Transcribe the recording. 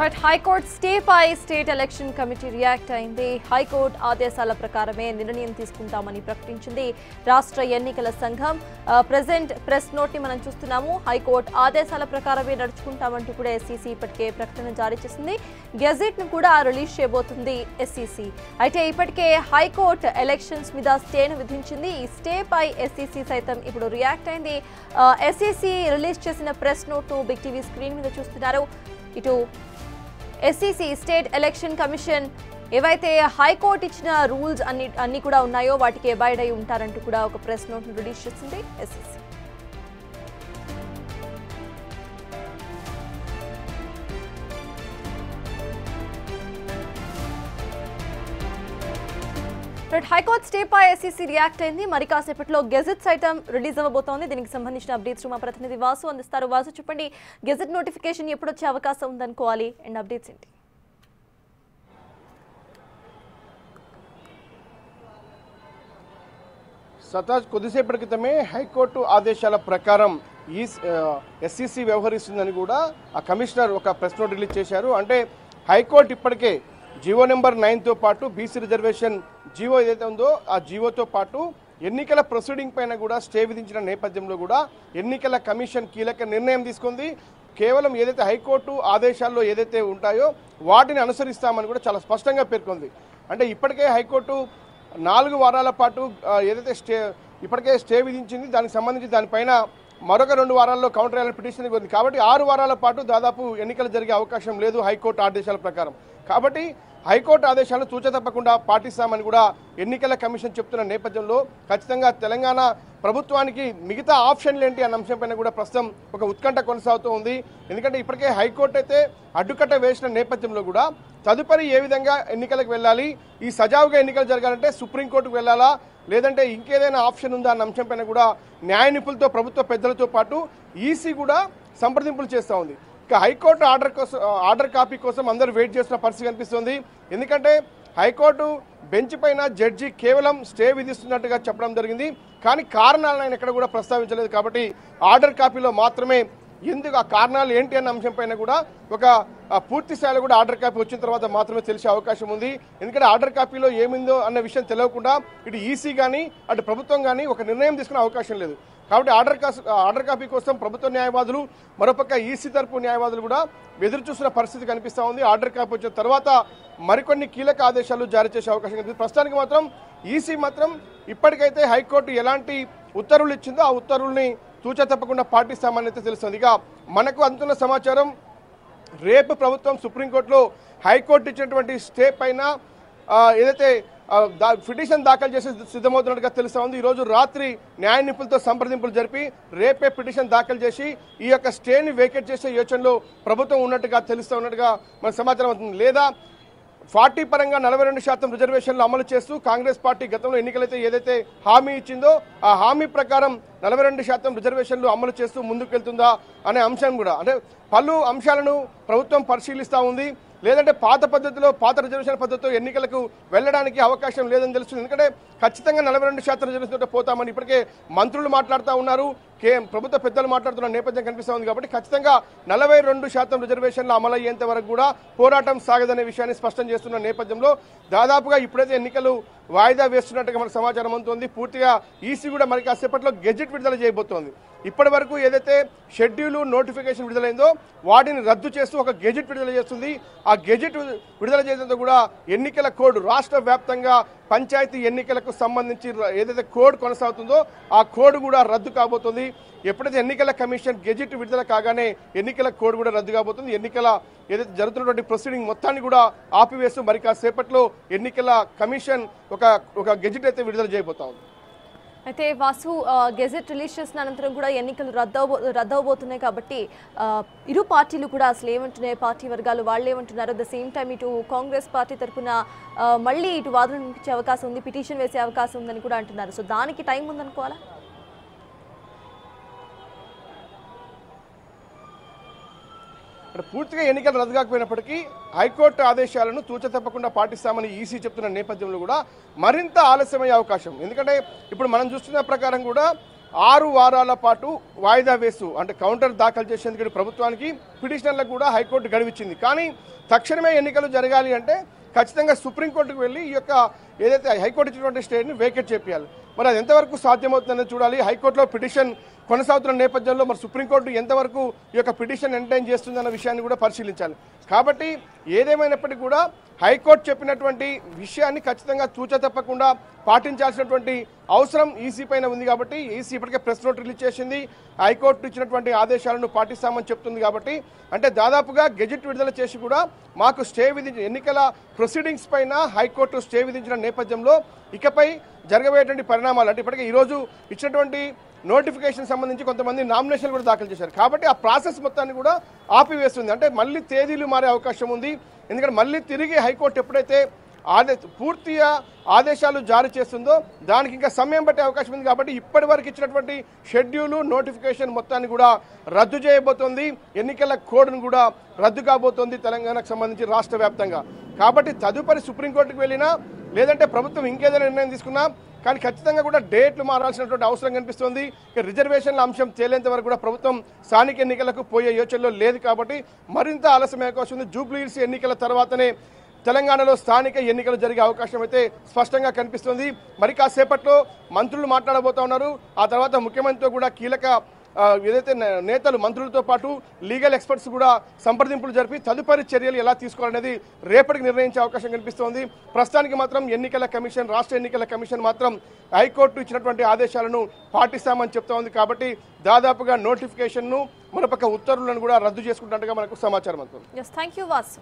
Right high court స్టేపై state election committee react అయింది. High court ఆదేశాల ప్రకారమే నిర్ణయం తీసుకుంటామని ప్రకటించింది రాష్ట్ర ఎన్నికల సంఘం. ప్రెజెంట్ ప్రెస్ నోట్ ని మనం చూస్తున్నాము. హైకోర్టు ఆదేశాల ప్రకారమే నడుచుకుంటామంటూ కూడా ఎస్ఈసీ ఇప్పటికే ప్రకటన జారీ చేసింది. గెజెట్ ను కూడా రిలీజ్ చేయబోతుంది ఎస్ఈసీ. అయితే ఇప్పటికే హైకోర్టు ఎలక్షన్స్ మీద స్టేను విధించింది. ఈ స్టేపై ఎస్ఈసీ సైతం ఇప్పుడు రియాక్ట్ అయింది. ఎస్ఈసీ రిలీజ్ చేసిన ప్రెస్ నోట్ ను బిగ్ టీవీ స్క్రీన్ మీద చూస్తున్నారు. ఇటు ఎస్ఈసీ స్టేట్ ఎలక్షన్ కమిషన్ ఏవైతే హైకోర్టు ఇచ్చిన రూల్స్ అన్ని కూడా ఉన్నాయో వాటికి అబైడ్ అయి ఉంటారంటూ కూడా ఒక ప్రెస్ నోట్ ను రిలీజ్ చేసింది ఎస్ఈసీ. హైకోర్టు స్టేపై ఎస్ఈసీ రియాక్ట్ అయింది. మరి కాసేపట్లో గెజెట్ సైతం రిలీజ్ అవ్వబోతోంది. దీనికి సంబంధించిన అప్డేట్స్ మా ప్రతినిధి వాసు అందిస్తారు. వాసు, చెప్పండి, గెజెట్ నోటిఫికేషన్ ఎప్పుడు వచ్చే అవకాశం ఉందనుకోవాలి అండ్ అప్డేట్స్ ఏంటి? సతాజ్, కొద్దిసేపటి క్రితమే హైకోర్టు ఆదేశాల ప్రకారం ఈ ఎస్ఈసీ వ్యవహరిస్తుందని కూడా ఆ కమిషనర్ ఒక ప్రెస్ నోట్ రిలీజ్ చేశారు. అంటే హైకోర్టు ఇప్పటికే జీవో నెంబర్ 9తో పాటు బీసీ రిజర్వేషన్ జీవో ఏదైతే ఉందో ఆ జీవోతో పాటు ఎన్నికల ప్రొసీడింగ్ పైన కూడా స్టే విధించిన నేపథ్యంలో కూడా ఎన్నికల కమిషన్ కీలక నిర్ణయం తీసుకుంది. కేవలం ఏదైతే హైకోర్టు ఆదేశాల్లో ఏదైతే ఉంటాయో వాటిని అనుసరిస్తామని కూడా చాలా స్పష్టంగా పేర్కొంది. అంటే ఇప్పటికే హైకోర్టు 4 వారాల పాటు ఏదైతే ఇప్పటికే స్టే విధించింది. దానికి సంబంధించి దానిపైన మరొక 2 వారాల్లో కౌంటర్ వేయాలని పిటిషన్ కోరింది. కాబట్టి 6 వారాల పాటు దాదాపు ఎన్నికలు జరిగే అవకాశం లేదు హైకోర్టు ఆదేశాల ప్రకారం. కాబట్టి హైకోర్టు ఆదేశాలను తూచ తప్పకుండా పాటిస్తామని కూడా ఎన్నికల కమిషన్ చెప్తున్న నేపథ్యంలో ఖచ్చితంగా తెలంగాణ ప్రభుత్వానికి మిగతా ఆప్షన్లు ఏంటి అన్న అంశంపైన కూడా ప్రస్తుతం ఒక ఉత్కంఠ కొనసాగుతూ ఉంది. ఎందుకంటే ఇప్పటికే హైకోర్టు అయితే అడ్డుకట్ట వేసిన నేపథ్యంలో కూడా తదుపరి ఏ విధంగా ఎన్నికలకు వెళ్ళాలి, ఈ సజావుగా ఎన్నికలు జరగాలంటే సుప్రీంకోర్టుకు వెళ్ళాలా లేదంటే ఇంకేదైనా ఆప్షన్ ఉందా అన్న అంశంపైన కూడా న్యాయ నిపుణులతో ప్రభుత్వ పెద్దలతో పాటు ఈసీ కూడా సంప్రదింపులు చేస్తూ ఉంది. ఇక హైకోర్టు ఆర్డర్ కాపీ కోసం అందరూ వెయిట్ చేస్తున్న పరిస్థితి కనిపిస్తుంది. ఎందుకంటే హైకోర్టు బెంచ్ పైన జడ్జి కేవలం స్టే విధిస్తున్నట్టుగా చెప్పడం జరిగింది. కానీ కారణాలను ఆయన ఎక్కడ కూడా ప్రస్తావించలేదు. కాబట్టి ఆర్డర్ కాపీలో మాత్రమే ఎందుకు ఆ కారణాలు ఏంటి అన్న అంశంపైన కూడా ఒక పూర్తి స్థాయిలో కూడా ఆర్డర్ కాపీ వచ్చిన తర్వాత మాత్రమే తెలిసే అవకాశం ఉంది. ఎందుకంటే ఆర్డర్ కాపీలో ఏమిందో అన్న విషయం తెలియకుండా ఇటు ఈసీ కానీ అటు ప్రభుత్వం కానీ ఒక నిర్ణయం తీసుకునే అవకాశం లేదు. కాబట్టి ఆర్డర్ కాపీ కోసం ప్రభుత్వ న్యాయవాదులు మరోపక్క ఈసీ తరపు న్యాయవాదులు కూడా ఎదురు చూస్తున్న పరిస్థితి కనిపిస్తూ ఉంది. ఆర్డర్ కాపీ వచ్చిన తర్వాత మరికొన్ని కీలక ఆదేశాలు జారీ చేసే అవకాశం కనిపిస్తుంది. ప్రస్తుతానికి మాత్రం ఈసీ మాత్రం ఇప్పటికైతే హైకోర్టు ఎలాంటి ఉత్తర్వులు ఇచ్చిందో ఆ ఉత్తర్వుల్ని తూచ తప్పకుండా పాటిస్తామని అయితే తెలుస్తుంది. ఇక మనకు అందుతున్న సమాచారం, రేపు ప్రభుత్వం సుప్రీంకోర్టులో హైకోర్టు ఇచ్చినటువంటి స్టే పైన ఏదైతే పిటిషన్ దాఖలు చేసి సిద్ధమవుతున్నట్టుగా తెలుస్తా ఉంది. ఈరోజు రాత్రి న్యాయ నిపుణులతో సంప్రదింపులు జరిపి రేపే పిటిషన్ దాఖలు చేసి ఈ యొక్క స్టేని వేకేట్ చేసే యోచనలో ప్రభుత్వం ఉన్నట్టుగా తెలుస్తున్నట్టుగా మనకు సమాచారం అవుతుంది. లేదా 40 పరంగా 42% రిజర్వేషన్లు అమలు చేస్తూ కాంగ్రెస్ పార్టీ గతంలో ఎన్నికలైతే ఏదైతే హామీ ఇచ్చిందో ఆ హామీ ప్రకారం 42% రిజర్వేషన్లు అమలు చేస్తూ ముందుకు వెళ్తుందా అనే అంశం కూడా, అంటే పలు అంశాలను ప్రభుత్వం పరిశీలిస్తూ ఉంది. లేదంటే పాత రిజర్వేషన్ పద్ధతితో ఎన్నికలకు వెళ్ళడానికి అవకాశం లేదని తెలుస్తుంది. ఎందుకంటే ఖచ్చితంగా 42% రిజర్వేషన్ పోతామని ఇప్పటికే మంత్రులు మాట్లాడుతూ ఉన్నారు, ప్రభుత్వ పెద్దలు మాట్లాడుతున్న నేపథ్యం కనిపిస్తూ ఉంది. కాబట్టి ఖచ్చితంగా 42% రిజర్వేషన్లు అమలయ్యేంత వరకు కూడా పోరాటం సాగదనే విషయాన్ని స్పష్టం చేస్తున్న నేపథ్యంలో దాదాపుగా ఇప్పుడైతే ఎన్నికలు వాయిదా వేస్తున్నట్టుగా మనకు సమాచారం అందుతోంది. పూర్తిగా ఈసీ కూడా మరి కాసేపట్లో గెజెట్ విడుదల చేయబోతోంది. ఇప్పటి వరకు ఏదైతే షెడ్యూల్ నోటిఫికేషన్ విడుదలైందో వాటిని రద్దు చేస్తూ ఒక గెజెట్ విడుదల చేస్తుంది. ఆ గెజెట్ విడుదల చేసేందుకు కూడా ఎన్నికల కోడ్ రాష్ట్ర వ్యాప్తంగా పంచాయతీ ఎన్నికలకు సంబంధించి ఏదైతే కోడ్ కొనసాగుతుందో ఆ కోడ్ కూడా రద్దు కాబోతుంది. ఎప్పుడైతే ఎన్నికల కమిషన్ గెజెట్ విడుదల కాగానే ఎన్నికల కోడ్ కూడా రద్దు కాబోతుంది. ఎన్నికల ఏదైతే జరుగుతున్నటువంటి ప్రొసీడింగ్ మొత్తాన్ని కూడా ఆపివేస్తూ మరి కాసేపట్లో ఎన్నికల కమిషన్ ఒక గెజెట్ అయితే విడుదల చేయబోతా ఉంది. అయితే వాసు, గెజెట్ రిలీజ్ చేసిన అనంతరం కూడా ఎన్నికలు రద్దవబోతున్నాయి. కాబట్టి ఇరు పార్టీలు కూడా అసలు ఏమంటున్నాయి, పార్టీ వర్గాలు వాళ్ళు ఏమంటున్నారు? అట్ ద సేమ్ టైం ఇటు కాంగ్రెస్ పార్టీ తరఫున మళ్ళీ ఇటు వాదన వినిపించే అవకాశం ఉంది, పిటిషన్ వేసే అవకాశం ఉందని కూడా అంటున్నారు. సో దానికి టైం ఉందనుకోవాలా? పూర్తిగా ఎన్నికలు రద్దు కాకపోయినప్పటికీ హైకోర్టు ఆదేశాలను తూచ తప్పకుండా పాటిస్తామని ఈసీ చెప్తున్న నేపథ్యంలో కూడా మరింత ఆలస్యమయ్యే అవకాశం. ఎందుకంటే ఇప్పుడు మనం చూస్తున్న ప్రకారం కూడా 6 వారాల పాటు వాయిదా వేస్తూ అంటే కౌంటర్ దాఖలు చేసేందుకు ప్రభుత్వానికి పిటిషనర్లకు కూడా హైకోర్టు గడువిచ్చింది. కానీ తక్షణమే ఎన్నికలు జరగాలి అంటే ఖచ్చితంగా సుప్రీంకోర్టుకు వెళ్ళి ఈ యొక్క ఏదైతే హైకోర్టు ఇచ్చినటువంటి స్టేని వేకేట్ చేయాలి. మరి అది ఎంతవరకు సాధ్యమవుతుందని చూడాలి. హైకోర్టులో పిటిషన్ కొనసాగుతున్న నేపథ్యంలో మరి సుప్రీంకోర్టు ఎంతవరకు ఈ యొక్క పిటిషన్ ఎంటైన్ చేస్తుందన్న విషయాన్ని కూడా పరిశీలించాలి. కాబట్టి ఏదేమైనప్పటికీ కూడా హైకోర్టు చెప్పినటువంటి విషయాన్ని ఖచ్చితంగా తూచా తప్పకుండా పాటించాల్సినటువంటి అవసరం ఈసీ పైన ఉంది. కాబట్టి ఈసీ ఇప్పటికే ప్రెస్ నోట్ రిలీజ్ చేసింది. హైకోర్టు ఇచ్చినటువంటి ఆదేశాలను పాటిస్తామని చెప్తుంది. కాబట్టి అంటే దాదాపుగా గెజెట్ విడుదల చేసి కూడా మాకు స్టే విధించిన ఎన్నికల ప్రొసీడింగ్స్ పైన హైకోర్టు స్టే విధించిన నేపథ్యంలో ఇకపై జరగబోయేటువంటి పరిణామాలు అంటే ఇప్పటికే ఈరోజు ఇచ్చినటువంటి నోటిఫికేషన్ సంబంధించి కొంతమంది నామినేషన్లు కూడా దాఖలు చేశారు. కాబట్టి ఆ ప్రాసెస్ మొత్తాన్ని కూడా ఆపివేస్తుంది. అంటే మళ్ళీ తేదీలు మారే అవకాశం ఉంది. ఎందుకంటే మళ్ళీ తిరిగి హైకోర్టు ఎప్పుడైతే పూర్తిగా ఆదేశాలు జారీ చేస్తుందో దానికి ఇంకా సమయం పట్టే అవకాశం ఉంది. కాబట్టి ఇప్పటి వరకు ఇచ్చినటువంటి షెడ్యూలు నోటిఫికేషన్ మొత్తాన్ని కూడా రద్దు చేయబోతోంది. ఎన్నికల కోడ్ను కూడా రద్దు కాబోతోంది తెలంగాణకు సంబంధించి రాష్ట్ర వ్యాప్తంగా. కాబట్టి తదుపరి సుప్రీంకోర్టుకు వెళ్ళినా లేదంటే ప్రభుత్వం ఇంకేదైనా నిర్ణయం తీసుకున్నా కానీ ఖచ్చితంగా కూడా డేట్లు మారాల్సినటువంటి అవసరం కనిపిస్తోంది. రిజర్వేషన్ల అంశం తేలేంత వరకు కూడా ప్రభుత్వం స్థానిక ఎన్నికలకు పోయే యోచనలో లేదు. కాబట్టి మరింత ఆలస్యం అవకాశం ఉంది. జూబ్లీహిల్స్ ఎన్నికల తర్వాతనే తెలంగాణలో స్థానిక ఎన్నికలు జరిగే అవకాశం అయితే స్పష్టంగా కనిపిస్తుంది. మరి కాసేపట్లో మంత్రులు మాట్లాడబోతా ఉన్నారు. ఆ తర్వాత ముఖ్యమంత్రితో కూడా కీలక ఏదైతే నేతలు మంత్రులతో పాటు లీగల్ ఎక్స్పర్ట్స్ కూడా సంప్రదింపులు జరిపి తదుపరి చర్యలు ఎలా తీసుకోవాలనేది రేపటికి నిర్ణయించే అవకాశం కనిపిస్తోంది. ప్రస్తుతానికి మాత్రం ఎన్నికల కమిషన్ రాష్ట్ర ఎన్నికల కమిషన్ మాత్రం హైకోర్టు ఇచ్చినటువంటి ఆదేశాలను పాటిస్తామని చెప్తా ఉంది. కాబట్టి దాదాపుగా నోటిఫికేషన్ను మరోపక్క ఉత్తర్వులను కూడా రద్దు చేసుకుంటున్నట్టుగా మనకు సమాచారం అందుతుంది. Thank you Vasu.